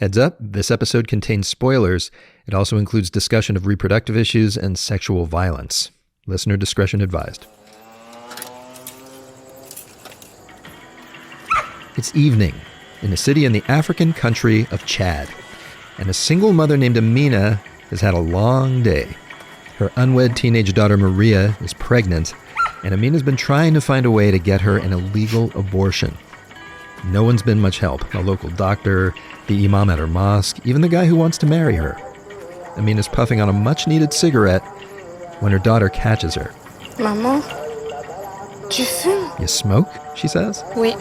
Heads up, this episode contains spoilers. It also includes discussion of reproductive issues and sexual violence. Listener discretion advised. It's evening in a city in the African country of Chad, and a single mother named Amina has had a long day. Her unwed teenage daughter Maria is pregnant, and Amina's been trying to find a way to get her an illegal abortion. No one's been much help. A local doctor, the imam at her mosque, even the guy who wants to marry her. Amina's puffing on a much-needed cigarette when her daughter catches her. Maman, tu fumes? You smoke? She says. Oui.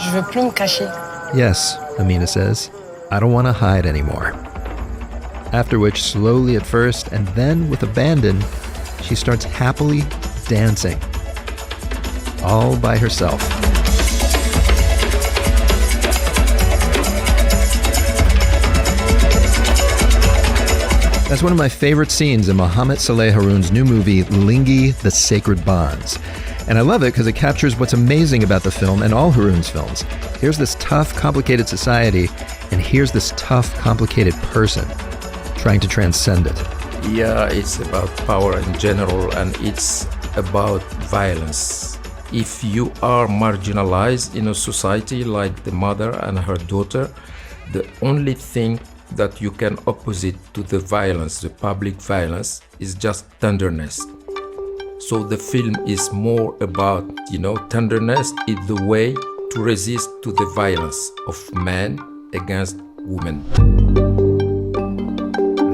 Je veux plus me cacher. Yes, Amina says. I don't want to hide anymore. After which, slowly at first, and then with abandon, she starts happily dancing. All by herself. That's one of my favorite scenes in Mahamat-Saleh Haroun's new movie, Lingui, The Sacred Bonds. And I love it because it captures what's amazing about the film and all Haroun's films. Here's this tough, complicated society, and here's this tough, complicated person trying to transcend it. Yeah, it's about power in general, and it's about violence. If you are marginalized in a society like the mother and her daughter, the only thing that you can opposite to the violence, the public violence, is just tenderness. So the film is more about, tenderness is the way to resist to the violence of men against women.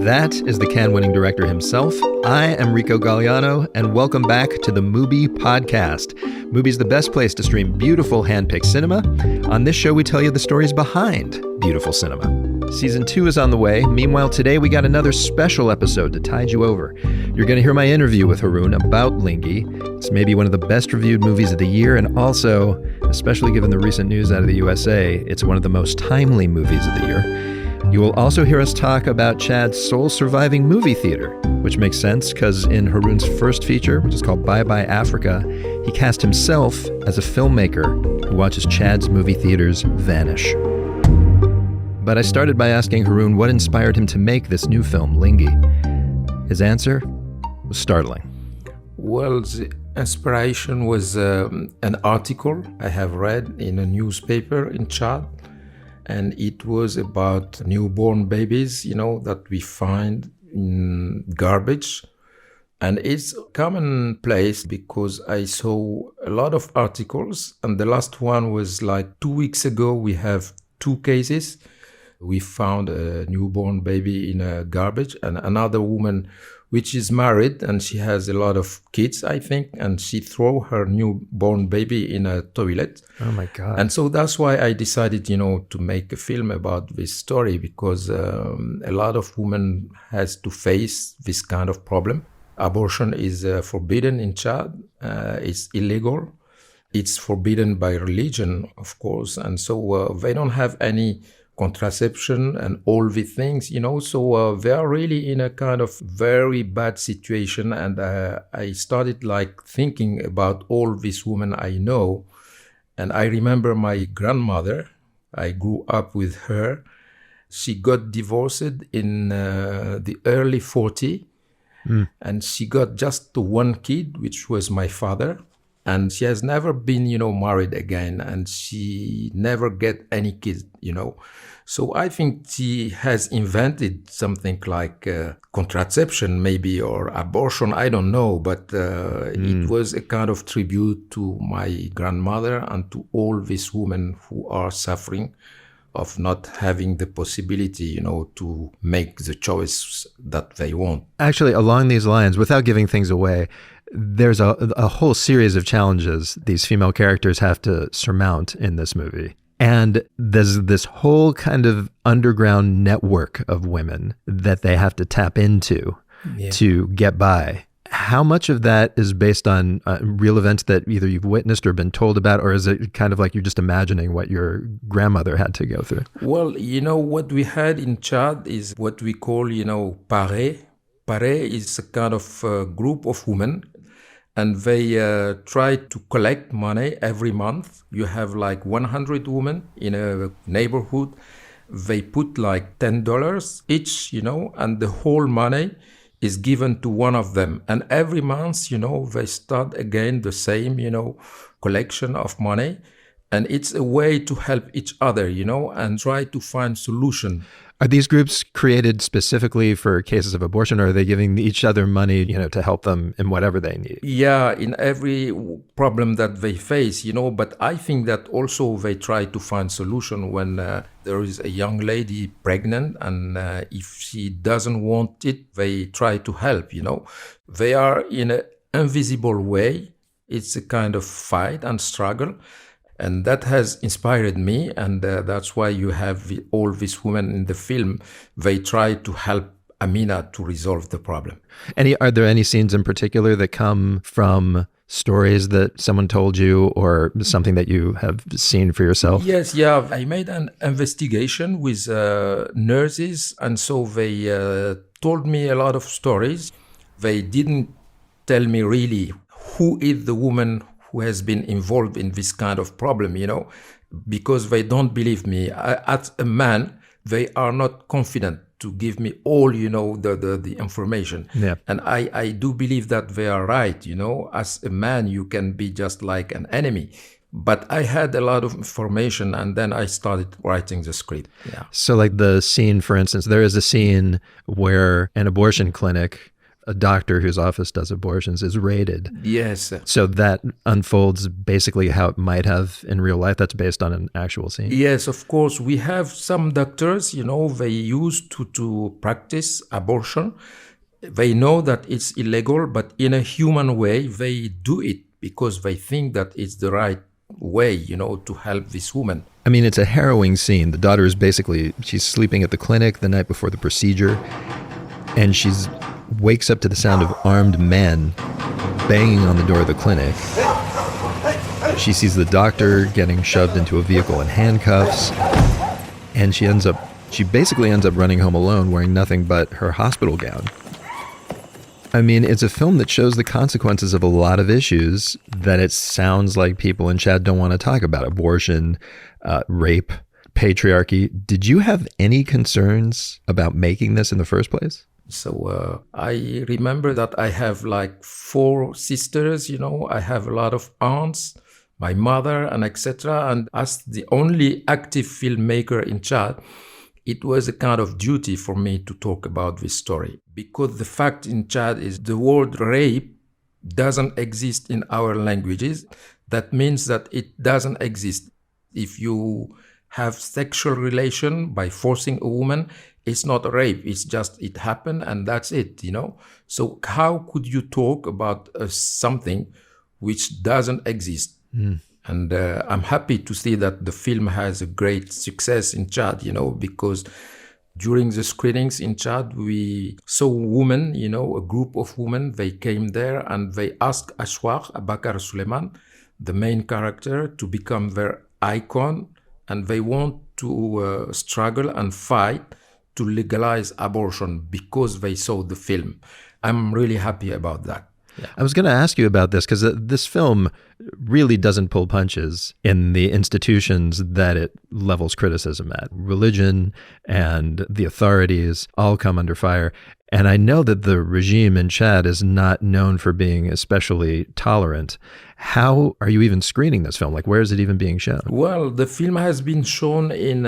That is the Cannes-winning director himself. I am Rico Gagliano, and welcome back to the MUBI Podcast. MUBI's the best place to stream beautiful hand-picked cinema. On this show, we tell you the stories behind beautiful cinema. Season 2 is on the way. Meanwhile, today we got another special episode to tide you over. You're going to hear my interview with Haroun about Lingui. It's maybe one of the best reviewed movies of the year, and also, especially given the recent news out of the USA, it's one of the most timely movies of the year. You will also hear us talk about Chad's sole surviving movie theater, which makes sense because in Haroun's first feature, which is called Bye Bye Africa, he cast himself as a filmmaker who watches Chad's movie theaters vanish. But I started by asking Haroun what inspired him to make this new film, Lingui. His answer was startling. Well, the inspiration was an article I have read in a newspaper in Chad. And it was about newborn babies, that we find in garbage. And it's commonplace because I saw a lot of articles. And the last one was like 2 weeks ago, we have 2 cases. We found a newborn baby in a garbage, and another woman which is married and she has a lot of kids, I think, and she threw her newborn baby in a toilet. Oh my God. And so that's why I decided, to make a film about this story, because a lot of women has to face this kind of problem. Abortion is forbidden in Chad. It's illegal. It's forbidden by religion, of course. And so they don't have any contraception and all the things, so they are really in a kind of very bad situation. And I started thinking about all these women I know. And I remember my grandmother. I grew up with her. She got divorced in the early 40s. And she got just one kid, which was my father. And she has never been, married again, and she never get any kids, So I think she has invented something like contraception maybe, or abortion, I don't know. But it was a kind of tribute to my grandmother and to all these women who are suffering of not having the possibility, to make the choice that they want. Actually, along these lines, without giving things away, there's a whole series of challenges these female characters have to surmount in this movie. And there's this whole kind of underground network of women that they have to tap into to get by. How much of that is based on real events that either you've witnessed or been told about, or is it kind of like you're just imagining what your grandmother had to go through? Well, what we had in Chad is what we call, pare. Pare is a kind of group of women, and they try to collect money every month. You have like 100 women in a neighborhood. They put like $10 each, and the whole money is given to one of them. And every month, they start again the same, collection of money. And it's a way to help each other, and try to find solution. Are these groups created specifically for cases of abortion, or are they giving each other money, to help them in whatever they need? Yeah, in every problem that they face, but I think that also they try to find solution when there is a young lady pregnant, and if she doesn't want it, they try to help, They are in an invisible way. It's a kind of fight and struggle. And that has inspired me, and that's why you have all these women in the film. They try to help Amina to resolve the problem. Are there any scenes in particular that come from stories that someone told you or something that you have seen for yourself? Yes, yeah. I made an investigation with nurses, and so they told me a lot of stories. They didn't tell me really who is the woman who has been involved in this kind of problem, because they don't believe me. As a man, they are not confident to give me all, the information. Yeah. And I do believe that they are right, As a man, you can be just like an enemy. But I had a lot of information, and then I started writing the script. Yeah. So like the scene, for instance, there is a scene where an abortion clinic, a doctor whose office does abortions, is raided. Yes. So that unfolds basically how it might have in real life. That's based on an actual scene. Yes, of course. We have some doctors, they used to practice abortion. They know that it's illegal, but in a human way, they do it because they think that it's the right way, to help this woman. I mean, it's a harrowing scene. The daughter is she's sleeping at the clinic the night before the procedure, and wakes up to the sound of armed men banging on the door of the clinic. She sees the doctor getting shoved into a vehicle in handcuffs, and she basically ends up running home alone wearing nothing but her hospital gown. I mean, it's a film that shows the consequences of a lot of issues that it sounds like people in Chad don't want to talk about. Abortion, rape, patriarchy. Did you have any concerns about making this in the first place? So I remember that I have like 4 sisters, I have a lot of aunts, my mother, and etc. And as the only active filmmaker in Chad, it was a kind of duty for me to talk about this story. Because the fact in Chad is the word rape doesn't exist in our languages. That means that it doesn't exist. If you have sexual relation by forcing a woman, it's not rape. It's just it happened and that's it, So how could you talk about something which doesn't exist? Mm. And I'm happy to see that the film has a great success in Chad, because during the screenings in Chad, we saw women, a group of women. They came there and they asked Ashwaq Abakar Suleiman, the main character, to become their icon. And they want to struggle and fight to legalize abortion because they saw the film. I'm really happy about that. Yeah. I was going to ask you about this because this film really doesn't pull punches in the institutions that it levels criticism at. Religion and the authorities all come under fire. And I know that the regime in Chad is not known for being especially tolerant. How are you even screening this film? Like, where is it even being shown? Well, the film has been shown in,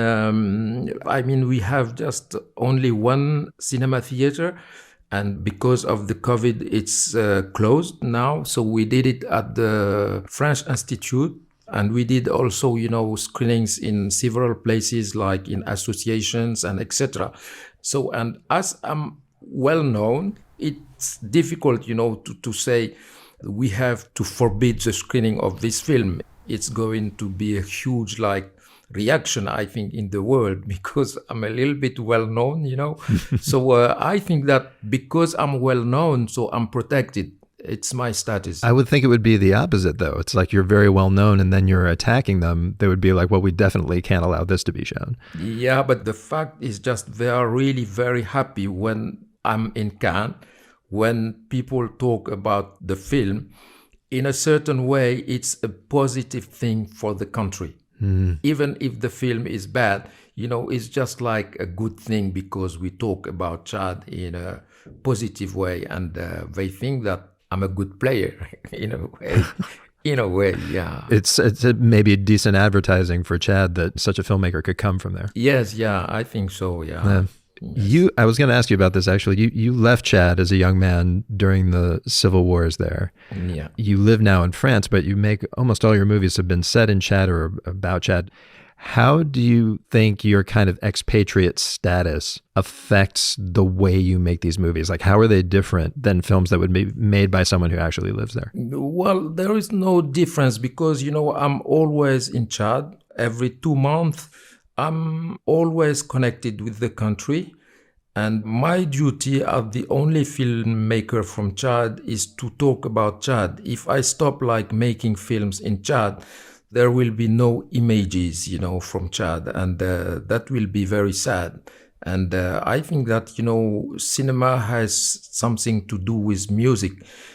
we have just only one cinema theater. And because of the COVID, it's closed now. So we did it at the French Institute. And we did also, screenings in several places, like in associations and etc. So, and as I'm well known, it's difficult, to say we have to forbid the screening of this film. It's going to be a huge, reaction, I think, in the world because I'm a little bit well known, So I think that because I'm well known, so I'm protected. It's my status. I would think it would be the opposite, though. It's like you're very well known and then you're attacking them. They would be like, well, we definitely can't allow this to be shown. Yeah, but the fact is just they are really very happy when I'm in Cannes, when people talk about the film, in a certain way, it's a positive thing for the country. Even if the film is bad, it's just like a good thing because we talk about Chad in a positive way, and they think that I'm a good player in a way. In a way, yeah. It's maybe decent advertising for Chad that such a filmmaker could come from there. Yes, yeah, I think so, yeah. Yes. I was going to ask you about this actually. You left Chad as a young man during the civil wars there. Yeah. You live now in France, but you make almost all your movies have been set in Chad or about Chad. How do you think your kind of expatriate status affects the way you make these movies? Like, how are they different than films that would be made by someone who actually lives there? Well, there is no difference because, I'm always in Chad. Every 2 months, I'm always connected with the country. And my duty as the only filmmaker from Chad is to talk about Chad. If I stop making films in Chad, there will be no images, from Chad, and that will be very sad. And I think that, cinema has something to do with music.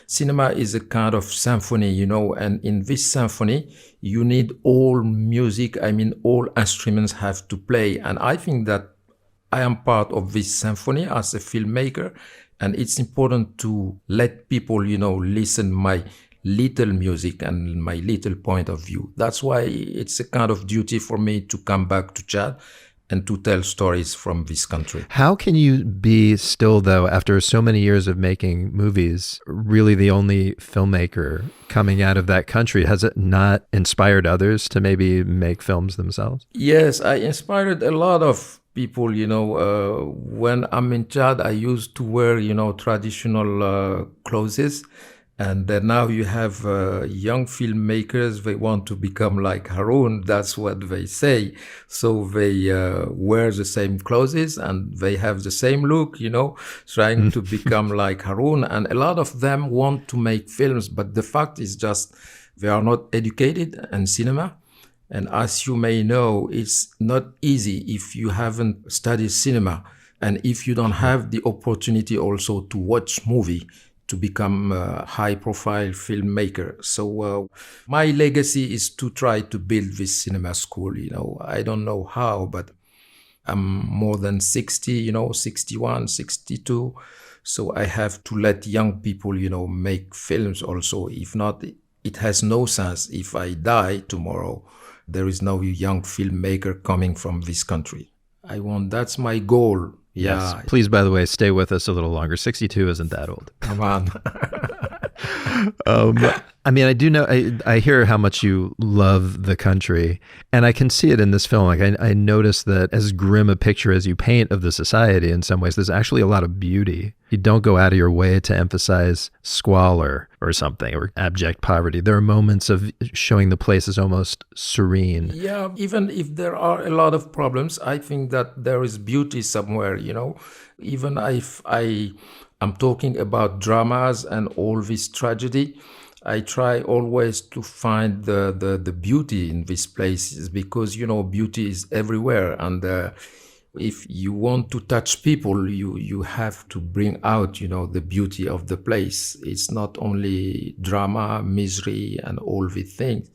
Cinema is a kind of symphony, and in this symphony, you need all music. All instruments have to play. And I think that I am part of this symphony as a filmmaker, and it's important to let people, listen my little music and my little point of view. That's why it's a kind of duty for me to come back to Chad and to tell stories from this country. How can you be still, though, after so many years of making movies, really the only filmmaker coming out of that country? Has it not inspired others to maybe make films themselves? Yes, I inspired a lot of people, when I'm in Chad, I used to wear, traditional clothes. And now you have young filmmakers, they want to become like Haroun, that's what they say. So they wear the same clothes and they have the same look, trying to become like Haroun. And a lot of them want to make films, but the fact is just they are not educated in cinema. And as you may know, it's not easy if you haven't studied cinema and if you don't have the opportunity also to watch movie to become a high-profile filmmaker. So my legacy is to try to build this cinema school. I don't know how, but I'm more than 60, 61, 62. So I have to let young people, make films also. If not, it has no sense. If I die tomorrow, there is no young filmmaker coming from this country. That's my goal. Yes. Yeah. Please, by the way, stay with us a little longer. 62 isn't that old. Come on. I do know, I hear how much you love the country, and I can see it in this film. I noticed that as grim a picture as you paint of the society, in some ways, there's actually a lot of beauty. You don't go out of your way to emphasize squalor or something, or abject poverty. There are moments of showing the place as almost serene. Yeah, even if there are a lot of problems, I think that there is beauty somewhere, Even if I'm talking about dramas and all this tragedy, I try always to find the beauty in these places because, beauty is everywhere. And if you want to touch people, you have to bring out, the beauty of the place. It's not only drama, misery, and all these things.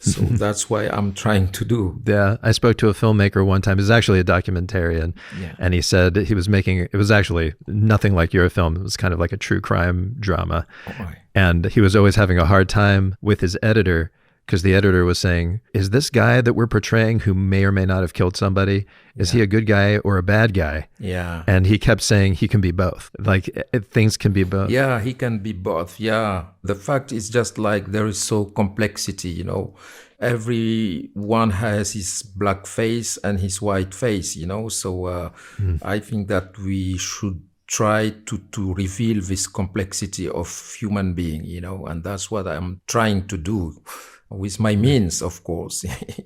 So that's why I'm trying to do. Yeah, I spoke to a filmmaker one time. He's actually a documentarian. Yeah. And he said he was making, it was actually nothing like your film. It was kind of like a true crime drama. Oh, and he was always having a hard time with his editor because the editor was saying, is this guy that we're portraying who may or may not have killed somebody, is he a good guy or a bad guy? Yeah. And he kept saying he can be both. Like things can be both. Yeah, he can be both. Yeah. The fact is just like there is so complexity, Everyone has his black face and his white face, So I think that we should try to reveal this complexity of human being, and that's what I'm trying to do. With my means, of course.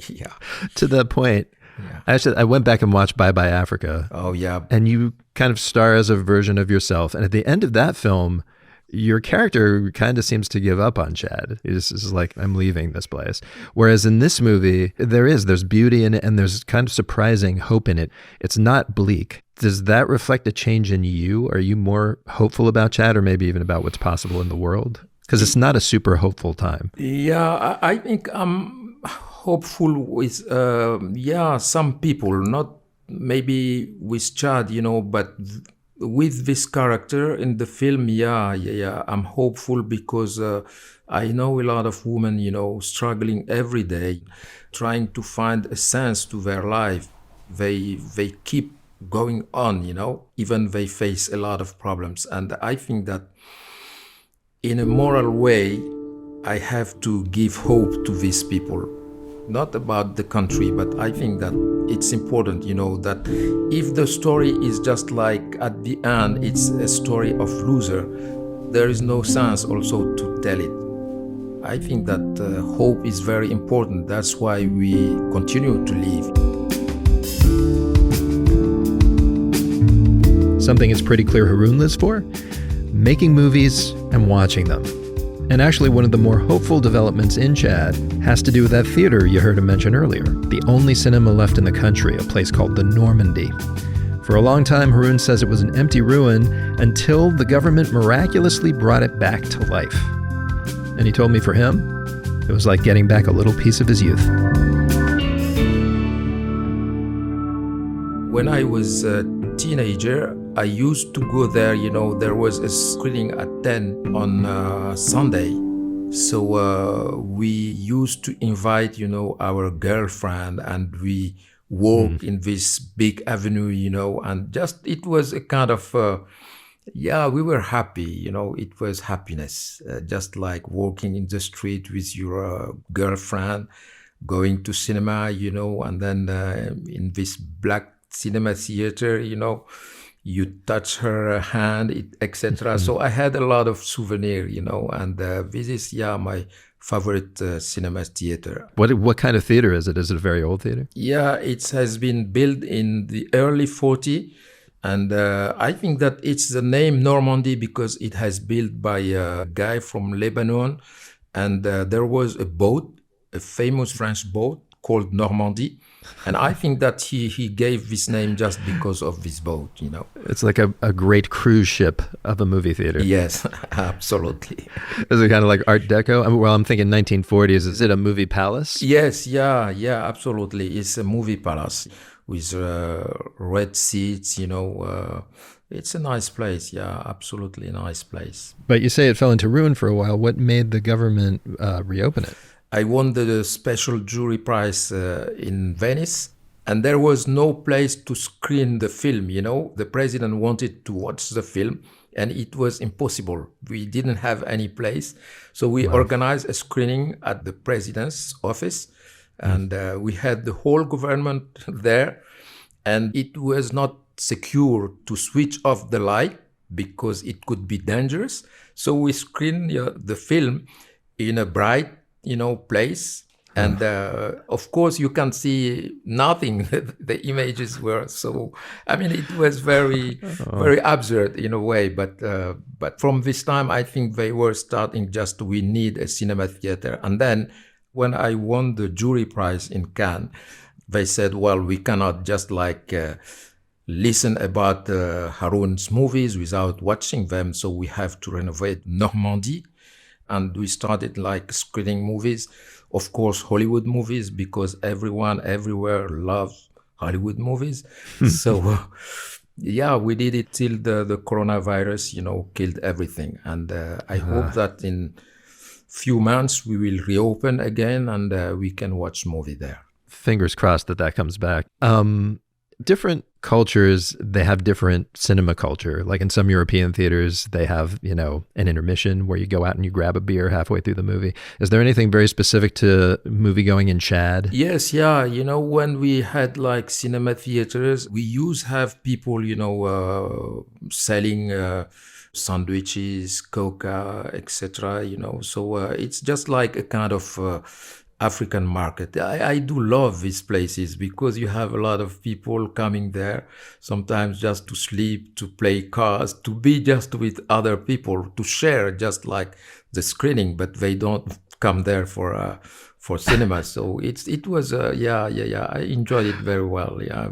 Yeah. To that point, yeah. I went back and watched Bye Bye Africa. Oh, yeah. And you kind of star as a version of yourself. And at the end of that film, your character kind of seems to give up on Chad. It's like, I'm leaving this place. Whereas in this movie, there's beauty in it and there's kind of surprising hope in it. It's not bleak. Does that reflect a change in you? Are you more hopeful about Chad or maybe even about what's possible in the world? Because it's not a super hopeful time. Yeah, I think I'm hopeful with, some people, not maybe with Chad, but with this character in the film, I'm hopeful because I know a lot of women, struggling every day, trying to find a sense to their life. They keep going on, even they face a lot of problems. And I think that in a moral way, I have to give hope to these people. Not about the country, but I think that it's important, that if the story is just like at the end, it's a story of loser, there is no sense also to tell it. I think that hope is very important. That's why we continue to live. Something is pretty clear Haroun lives for: making movies and watching them. And actually, one of the more hopeful developments in Chad has to do with that theater you heard him mention earlier, the only cinema left in the country, a place called the Normandy. For a long time, Haroun says it was an empty ruin until the government miraculously brought it back to life. And he told me for him, it was like getting back a little piece of his youth. When I was a teenager, I used to go there, there was a screening at 10 on Sunday. So we used to invite, our girlfriend, and we walked in this big avenue, and just, it was a kind of, we were happy, it was happiness, just like walking in the street with your girlfriend, going to cinema, and then in this black cinema theater, you touch her hand, etc. So I had a lot of souvenir, and this is, my favorite cinema theater. What kind of theater is it? Is it a very old theater? Yeah, it has been built in the early 40s. And I think that it's the name Normandy because it has built by a guy from Lebanon. And there was a boat, a famous French boat called Normandy. And I think that he gave this name just because of this boat, It's like a great cruise ship of a movie theater. Yes, absolutely. Is it kind of like Art Deco? I'm thinking 1940s. Is it a movie palace? Yes, yeah, absolutely. It's a movie palace with red seats, It's a nice place. Yeah, absolutely nice place. But you say it fell into ruin for a while. What made the government reopen it? I won the special jury prize in Venice, and there was no place to screen the film, The president wanted to watch the film, and it was impossible. We didn't have any place. So we organized a screening at the president's office, and we had the whole government there, and it was not secure to switch off the light because it could be dangerous. So we screened the film in a bright, place. And of course, you can see nothing. The images were so, it was very, very absurd in a way. But from this time, I think they were starting just, we need a cinema theater. And then when I won the jury prize in Cannes, they said, well, we cannot just listen about Haroun's movies without watching them. So we have to renovate Normandy. And we started screening movies, of course, Hollywood movies, because everyone everywhere loves Hollywood movies. So, we did it till the coronavirus, killed everything. And I hope that in few months we will reopen again and we can watch movie there. Fingers crossed that comes back. Different cultures, they have different cinema culture. Like in some European theaters, they have, an intermission where you go out and you grab a beer halfway through the movie. Is there anything very specific to movie going in Chad? Yes, yeah. When we had cinema theaters, we used to have people, selling sandwiches, coca, etc. So it's just like a kind of African market. I do love these places because you have a lot of people coming there, sometimes just to sleep, to play cards, to be just with other people, to share just like the screening, but they don't come there for for cinema. So it was I enjoyed it very well. Yeah,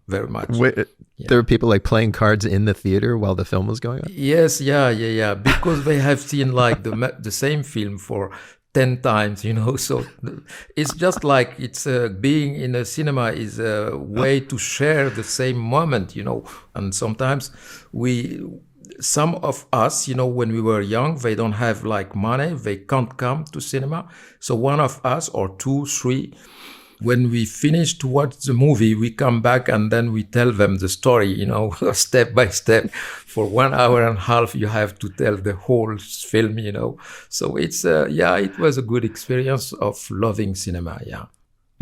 very much. Wait, there were people like playing cards in the theater while the film was going on? Yes, yeah. Because they have seen like the same film for 10 times, so it's just like it's being in a cinema is a way to share the same moment, and sometimes some of us, when we were young, they don't have like money, they can't come to cinema. So one of us or 2, 3, when we finish to watch the movie, we come back and then we tell them the story, step by step. For 1 hour and a half, you have to tell the whole film, So it's, it was a good experience of loving cinema, yeah.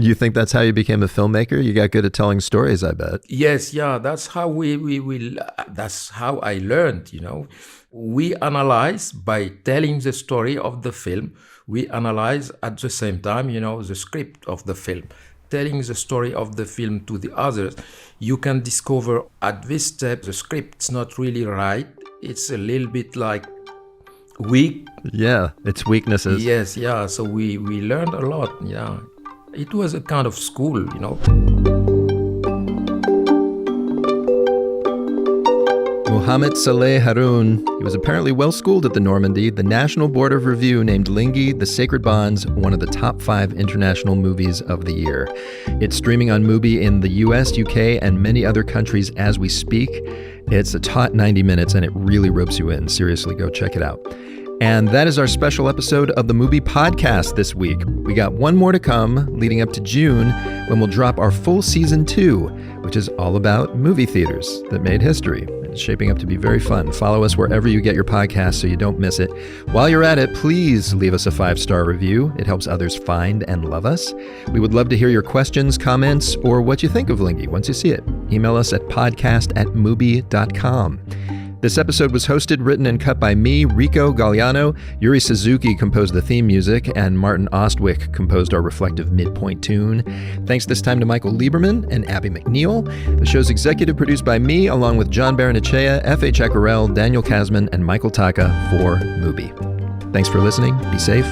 You think that's how you became a filmmaker? You got good at telling stories, I bet. Yes, that's how that's how I learned, We analyze by telling the story of the film. We analyze at the same time, the script of the film. Telling the story of the film to the others, you can discover at this step the script's not really right. It's a little bit like weak. Yeah, it's weaknesses. Yes, yeah. So we learned a lot, yeah. It was a kind of school, Mahamat-Saleh Haroun, he was apparently well-schooled at the Normandy. The National Board of Review named Lingui, The Sacred Bonds, one of the top 5 international movies of the year. It's streaming on MUBI in the US, UK, and many other countries as we speak. It's a taut 90 minutes, and it really ropes you in. Seriously, go check it out. And that is our special episode of the MUBI Podcast this week. We got one more to come leading up to June when we'll drop our full season 2, which is all about movie theaters that made history. It's shaping up to be very fun. Follow us wherever you get your podcasts so you don't miss it. While you're at it, please leave us a 5-star review. It helps others find and love us. We would love to hear your questions, comments, or what you think of Lingui once you see it. Email us at podcast@mubi.com. This episode was hosted, written, and cut by me, Rico Gagliano. Yuri Suzuki composed the theme music, and Martin Ostwick composed our reflective midpoint tune. Thanks this time to Michael Lieberman and Abby McNeil. The show's executive produced by me, along with John Baranachea, F.A. Chacarel, Daniel Kasman, and Michael Taka for MUBI. Thanks for listening. Be safe.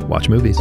Watch movies.